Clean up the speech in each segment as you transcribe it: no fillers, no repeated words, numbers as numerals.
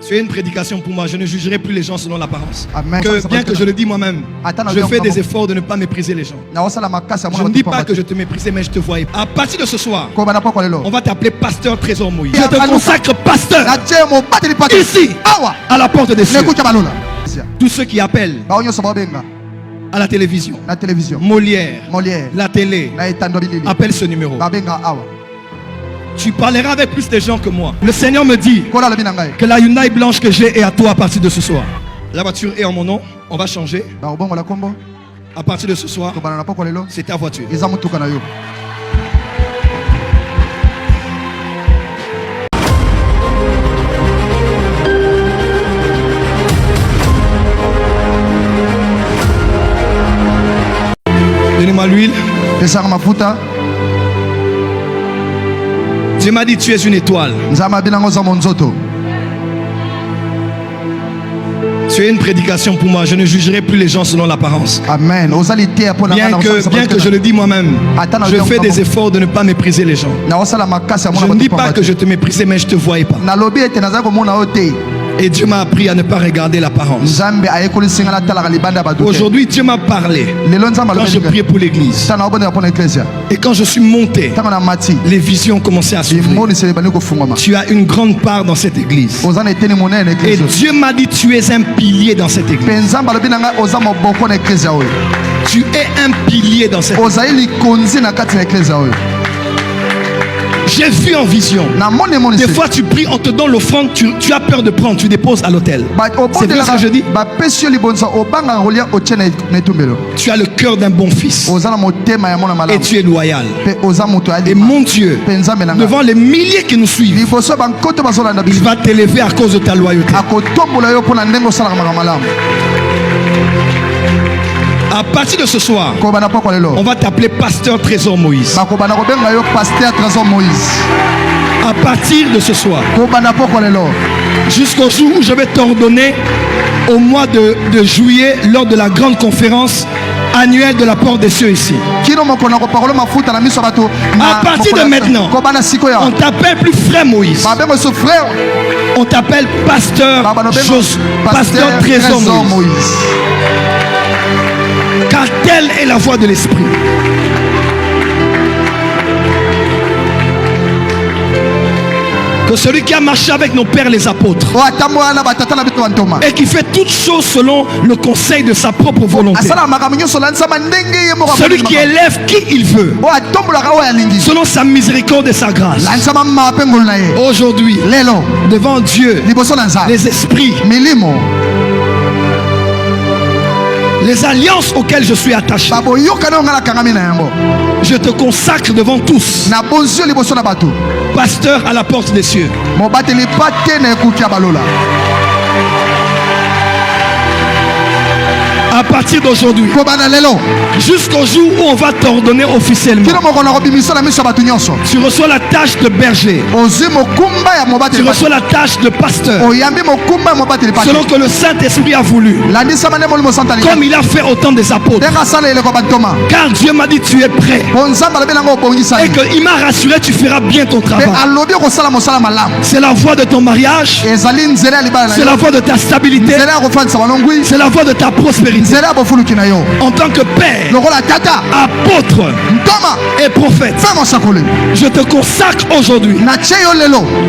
Tu es une prédication pour moi. Je ne jugerai plus les gens selon l'apparence. Bien que je le dis moi-même, je fais des efforts de ne pas mépriser les gens. Je ne dis pas que je te méprisais, mais je te voyais. À partir de ce soir, on va t'appeler pasteur Trésor Moïse. Je te consacre pasteur ici, à la porte des cieux. Tous ceux qui appellent à la télévision, Molière, la télé, appelle ce numéro. Tu parleras avec plus de gens que moi. Le Seigneur me dit que la Hyundai blanche que j'ai est à toi à partir de ce soir. La voiture est en mon nom. On va changer. À partir de ce soir, c'est ta voiture. Donnez-moi l'huile. Dieu m'a dit tu es une étoile. Tu es une prédication pour moi. Je ne jugerai plus les gens selon l'apparence. Amen. Bien que je le dis moi-même, je fais des efforts de ne pas mépriser les gens. Je ne dis pas que je te méprisais, mais je ne te voyais pas. Et Dieu m'a appris à ne pas regarder l'apparence. Aujourd'hui, Dieu m'a parlé quand je priais pour l'église. Et quand je suis monté, les visions ont commencé à s'ouvrir. Tu as une grande part dans cette église. Et Dieu m'a dit tu es un pilier dans cette église. Tu es un pilier dans cette église. J'ai vu en vision. Des fois tu pries, on te donne l'offrande, tu as peur de prendre, tu déposes à l'autel. C'est vrai ce que je dis. Tu as le cœur d'un bon fils. Et tu es loyal. Et mon Dieu, devant les milliers qui nous suivent, il va t'élever à cause de ta loyauté. À partir de ce soir, on va t'appeler pasteur Trésor Moïse. À partir de ce soir, jusqu'au jour où je vais t'ordonner au mois de juillet, lors de la grande conférence annuelle de la porte des cieux ici. À partir de maintenant, on t'appelle plus frère Moïse. On t'appelle pasteur Trésor Moïse. Car telle est la voix de l'Esprit. Que celui qui a marché avec nos pères les apôtres et qui fait toutes choses selon le conseil de sa propre volonté, celui qui élève qui il veut selon sa miséricorde et sa grâce, aujourd'hui devant Dieu, les esprits, les alliances auxquelles je suis attaché, je te consacre devant tous, pasteur à la porte des cieux. À partir d'aujourd'hui, jusqu'au jour où on va t'ordonner officiellement, tu reçois la tâche de berger, tu reçois la tâche de pasteur, selon que le Saint-Esprit a voulu, comme il a fait au temps des apôtres. Car Dieu m'a dit tu es prêt, et qu'il m'a rassuré tu feras bien ton travail. C'est la voie de ton mariage, c'est la voie de ta stabilité, c'est la voie de ta prospérité. En tant que père, apôtre et prophète, je te consacre aujourd'hui,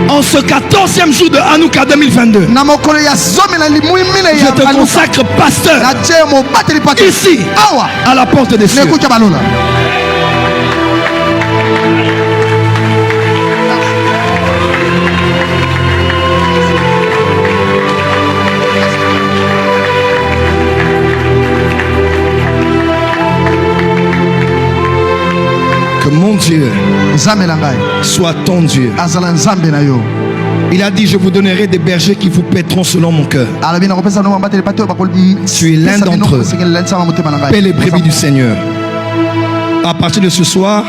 en ce 14e jour de Hanouka 2022, je te consacre pasteur ici à la porte des cieux. Que mon Dieu soit ton Dieu. Il a dit je vous donnerai des bergers qui vous paîtront selon mon cœur. Tu es l'un d'entre eux. Paie les brebis du Seigneur. À partir de ce soir,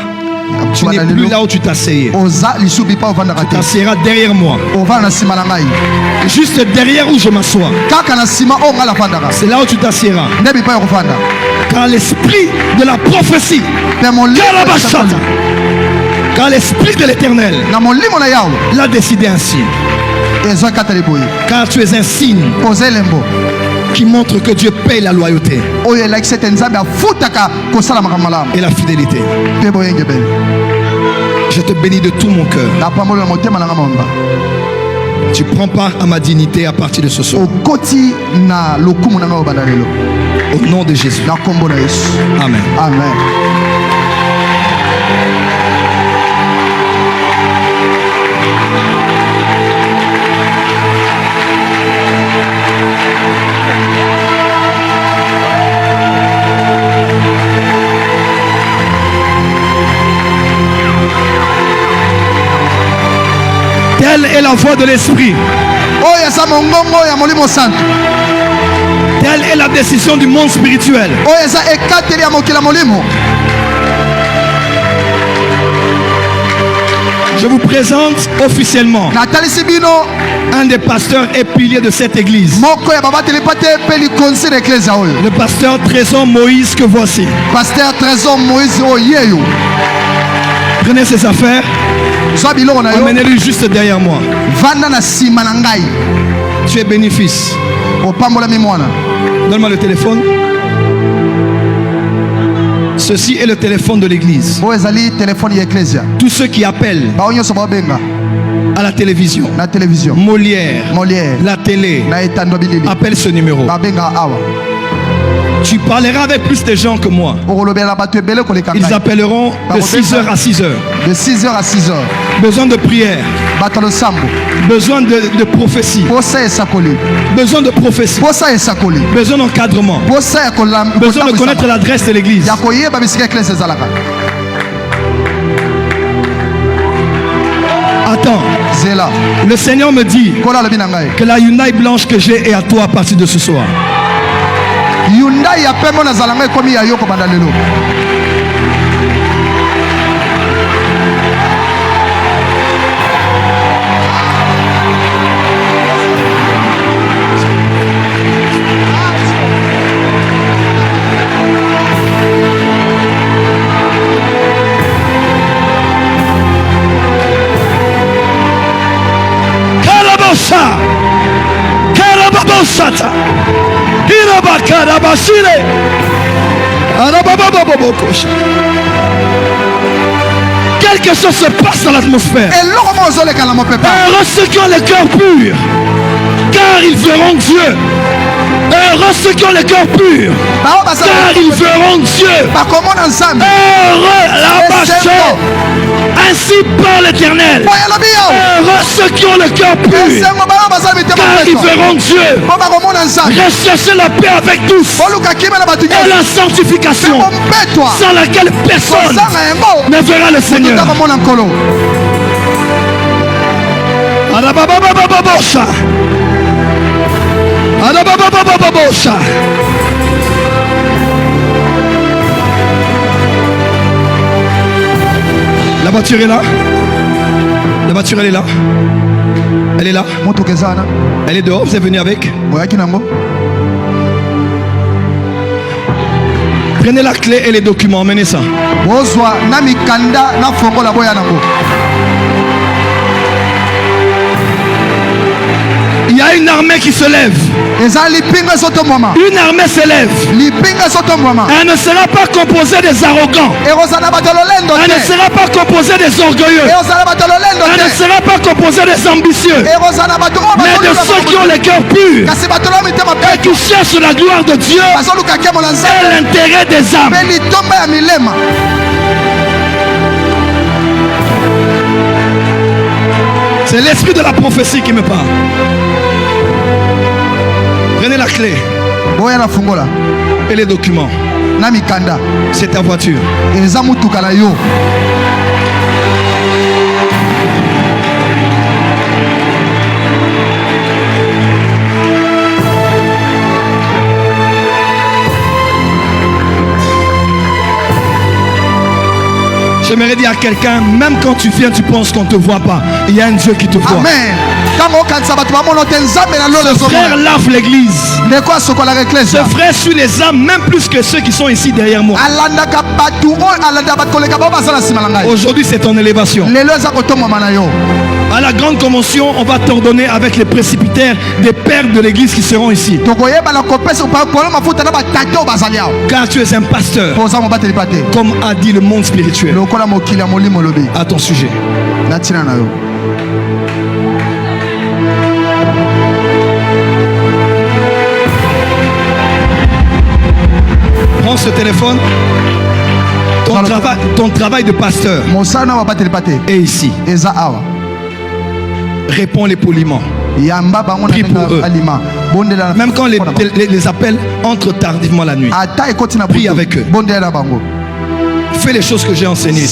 tu n'es plus là où tu t'asseyais. Tu t'asseyeras derrière moi. Juste derrière où je m'assois. C'est là où tu t'assieras. Car l'esprit de la prophétie Car l'Esprit de l'Éternel l'a décidé ainsi. Car tu es un signe qui montre que Dieu paye la loyauté et la fidélité. Je te bénis de tout mon cœur. Tu ne prends pas à ma dignité à partir de ce soir. Au nom de Jésus. Amen. Amen. Telle est la voix de l'Esprit. Telle est la décision du monde spirituel. Je vous présente officiellement un des pasteurs et piliers de cette église. Le pasteur Trésor Moïse que voici. Pasteur Trésor Moïse. Prenez ses affaires. Emmenez-lui juste derrière moi. Tu es bénéfice. Donne-moi le téléphone. Ceci est le téléphone de l'église. Tous ceux qui appellent à la télévision, Molière, la télé, appellent ce numéro. Tu parleras avec plus de gens que moi. Ils appelleront de 6h à 6h. De 6h à 6h. Besoin de prière. Besoin de prophétie. Besoin de prophétie. Besoin d'encadrement. Besoin de connaître l'adresse de l'église. Attends. Le Seigneur me dit que la Hyundai blanche que j'ai est à toi à partir de ce soir. Hyundai ya pembo na zalanga ekomi ya yo kobanda lelo. Kalabosa Kalababosata quelque chose se passe dans l'atmosphère. Heureux ceux qui ont le cœur pur, car ils verront Dieu. Heureux ceux qui ont le cœur pur, car ils verront Dieu. Heureux la passion. Ainsi parle l'Éternel. Heureux ceux qui ont le cœur pur, car ils verront Dieu. Recherchez la paix avec tous et la sanctification, sans laquelle personne ne verra le Seigneur. La voiture est là. La voiture elle est là. Elle est là. Elle est dehors. Vous êtes venu avec. Prenez la clé et les documents. Emmenez ça. Il y a une armée qui se lève. Une armée se lève. Elle ne sera pas composée des arrogants. Elle ne sera pas composée des orgueilleux. Elle ne sera pas composée des ambitieux. Mais de ceux qui ont le cœur pur et qui cherchent la gloire de Dieu et l'intérêt des âmes. C'est l'esprit de la prophétie qui me parle. Prenez la clé et les documents. C'est ta voiture. J'aimerais dire à quelqu'un, même quand tu viens, tu penses qu'on ne te voit pas. Il y a un Dieu qui te voit. Amen. Ce frère lave l'église. Ce frère suit les âmes même plus que ceux qui sont ici derrière moi. Aujourd'hui c'est ton élévation. À la grande convention, on va t'ordonner avec les précipitaires des pères de l'église qui seront ici. Car tu es un pasteur, comme a dit le monde spirituel. À ton sujet. Prends ce téléphone. Ton travail de pasteur est ici. Réponds-les poliment. Prie pour eux. Même quand les appels entrent tardivement la nuit, prie avec eux. Fais les choses que j'ai enseignées.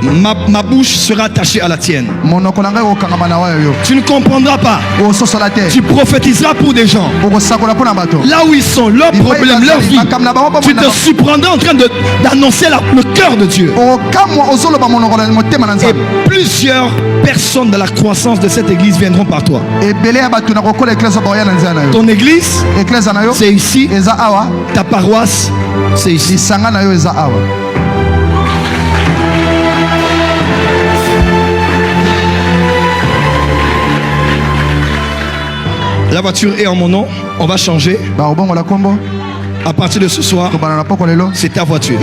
Ma bouche sera attachée à la tienne. Tu ne comprendras pas. Tu prophétiseras pour des gens. Là où ils sont, leurs problèmes, leur vie. Tu te surprendras en train d'annoncer le cœur de Dieu. Et plusieurs personnes de la croissance de cette église viendront par toi. Ton église, c'est ici. Ta paroisse, c'est ici. La voiture est en mon nom, on va changer. À partir de ce soir, c'est ta voiture.